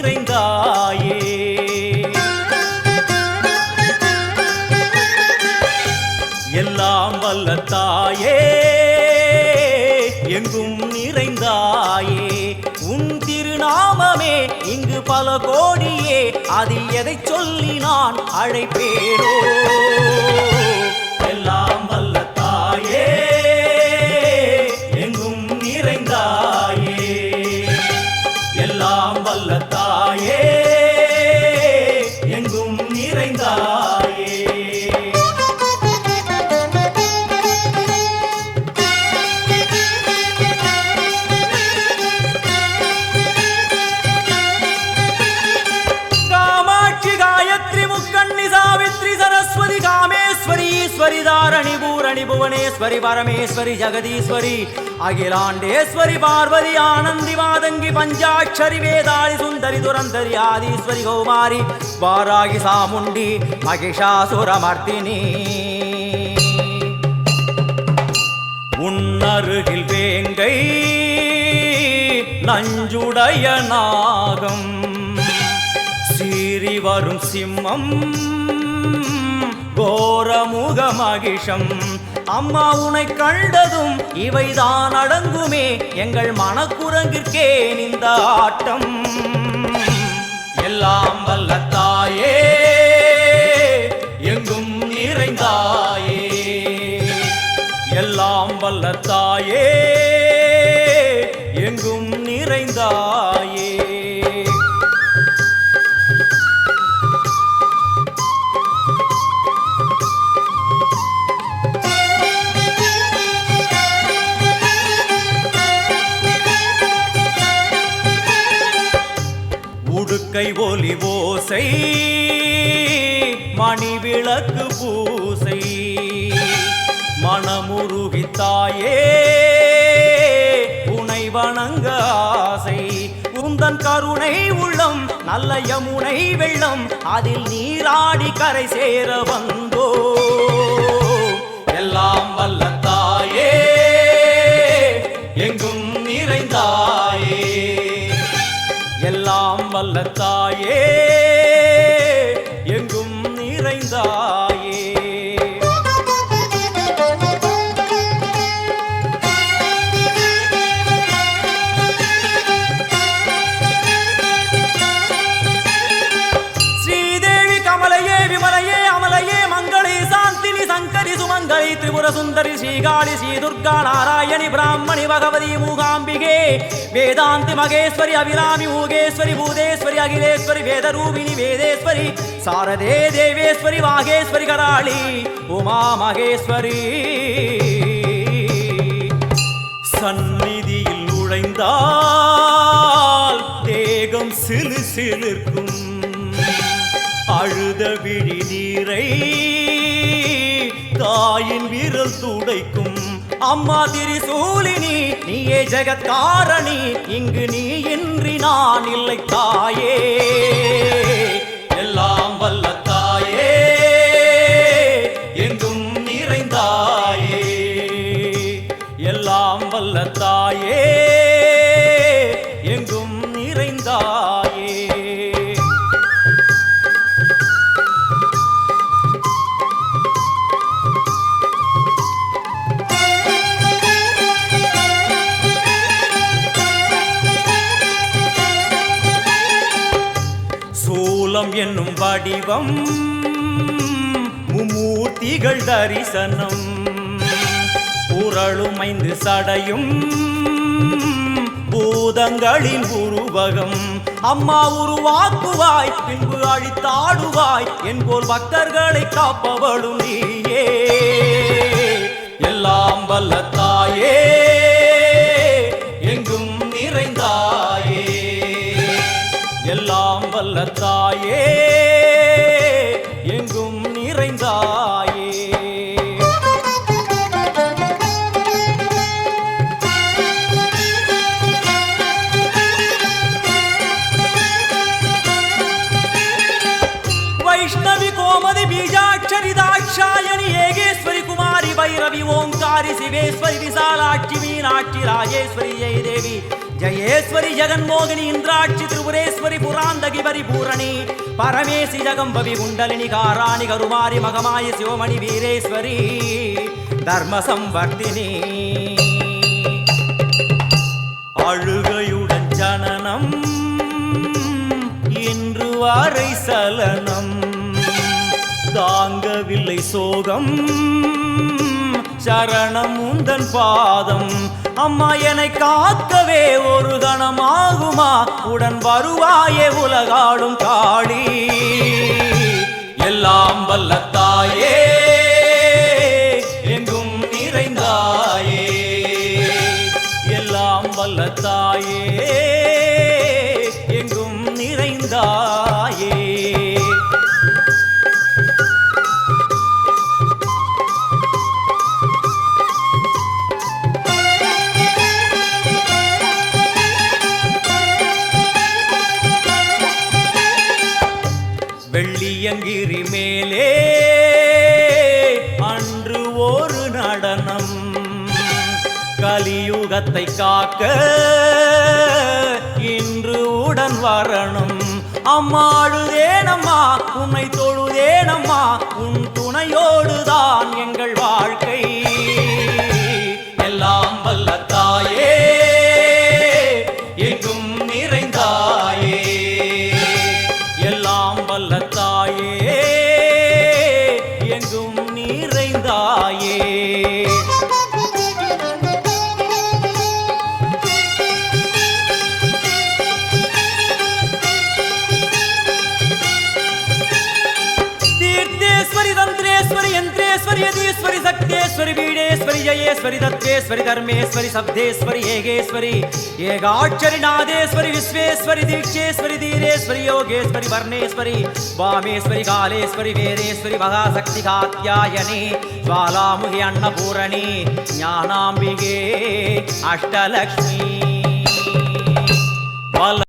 நிறைந்தாயே. எல்லாம் வல்ல தாயே எங்கும் நிறைந்தாயே. உன் திருநாமமே இங்கு பல கோடியே, அதில் எதை சொல்லி நான் அழைப்பேனோ. எல்லாம் வல்ல தாயே எங்கும் நிறைந்தாயே. எல்லாம் வல்ல தாயே எங்கும் நிறைந்தாயே. ईश्वरी धारणी भूरणी भुवनेश्वरी परमेश्वरी जगदीश्वरी अखिलांडेश्वरी पार्वती आनंदी मादंगी पंचाक्षरी वेदाली सुंदरी दुरंधरी आदीश्वरी कौमारी वारागी सामुंडी महिषासुरमर्दिनी. உன்னருகில் வேங்கை நஞ்சுடைய நாகம் சீறி வரும் சிம்மம் கோரமுக மகிஷம். அம்மா உனை கண்டதும் இவைதான் அடங்குமே, எங்கள் மனக்குரங்கிற்கே இந்த ஆட்டம். எல்லாம் வல்ல தாயே எங்கும் நிறைந்தாயே. எல்லாம் வல்ல தாயே எங்கும் நிறைந்தாயே. உடுக்கை ஒலி ஓசை மணி விளக்கு பூசை மனமுருகித்தாயே உனை வணங்க ஆசை. உந்தன் கருணை உள்ளம் நல்ல யமுனை வெள்ளம், அதில் நீராடி கரை சேர வந்தோ. எல்லாம் வல்ல தாயே எங்கும் நிறைந்தாயே. எல்லாம் வல்ல தாயே எங்கும் நிறைந்தாயே. ஸ்ரீதேவி கமலையே விமலையே அமலையே மங்களே சாந்தினி சங்கரி சுமங்கலி திரிபுர சுந்தரி ஸ்ரீகாளி ஸ்ரீ துர்கா நாராயணி பிராமணி பகவதி மூகாம்பிகே வேதாந்தி மகேஸ்வரி அபிராமி மூகேஸ்வரி பூதேஸ்வரி அகிலேஸ்வரி வேதரூபிணி வேதேஸ்வரி சாரதே தேவேஸ்வரி வாகேஸ்வரி கராளி உமா மகேஸ்வரி. சந்நிதியில் நுழைந்தால் தேகம் சிலு சிலிர்க்கும், அழுத விழி நீரை தாயின் விரல் துடைக்கும். அம்மா திரிசூலினி நீயே ஜெகத்காரணி, இங்கு நீ இன்றி நான் இல்லை தாயே. எல்லாம் வல்ல தாயே எங்கும் நிறைந்தாயே. எல்லாம் வல்ல தாயே எங்கும் நிறைந்தாயே. சூலம் என்னும் வடிவம் மும்மூர்த்திகள் தரிசனம், புரளும் 5 சடையும் பூதங்களின் உருவகம். அம்மா உருவாக்குவாய் பின்பு அழித்தாடுவாய், என்போல் பக்தர்களை காப்பவளும் நீயே. எல்லாம் வல்ல தாயே எங்கும் நிறைந்தாயே. எல்லாம் வல்ல தாயே எங்கும் நிறைந்தாயே. வைஷ்ணவி கோமதி பீஜாட்சரி தாட்சாயணி ஏகேஸ்வரி குமாரி भैरवी ओंकारी शिवेश्वरी विशालाक्षी मीनाक्षी राजेश्वरी जय देवी जयेश्वरी जगन्मोहिनी इंद्राक्षी त्रिपुरेश्वरी पुरांद परिपूरणि परमेशि जगम्बवि कुण्डलिनि काराणि करुमारि मगमायि शिवमणि वीरेश्वरी धर्मसंवर्धिनी அழுகையுடன் ஜனனம் இன்று வாரை சலனம் தாங்கவில்லை சோகம் சரணம் உந்தன் பாதம் அம்மா என்னை காக்கவே ஒரு கணமாகுமா உடன் வருவாயே உலகாடும் காளி எல்லாம் வல்ல தாயே எங்கும் நிறைந்தாயே எல்லாம் வல்ல தாயே எங்கும் நிறைந்தாயே வெள்ளியங்கிரி மேலே அன்று ஒரு நடனம் கலியுகத்தை காக்க இன்று உடன் வரணும் அம்மாடுதேனம்மா உன்னை தொழுதேனம்மா உன் துணையோடுதான் எங்கள் வாழ்க்கை எல்லாம் வல்ல தாயே எங்கும் நிறைந்தாயே எல்லாம் வல்ல தாயே எங்கும் நிறைந்தாயே तीर्थेश्वरी तंत्रेश्वरी यंत्रेश्वरी यदीश्वरी शक्तेश्वरी बीडेश्वरी जयेश्वरी दत्तेश्वरी धर्मेश्वरी शब्देश्वरी एगेश्वरी एकाक्षरी नादेश्वरी विश्वेश्वरी दीक्षेश्वरी धीरेश्वरी योगेश्वरी वर्णेश्वरी वामेश्वरी कालेश्वरी वीरेश्वरी महाशक्ति कात्यायनी ज्वालामुखी अन्नपूरणी ज्ञानाम्बिके अष्टलक्ष्मी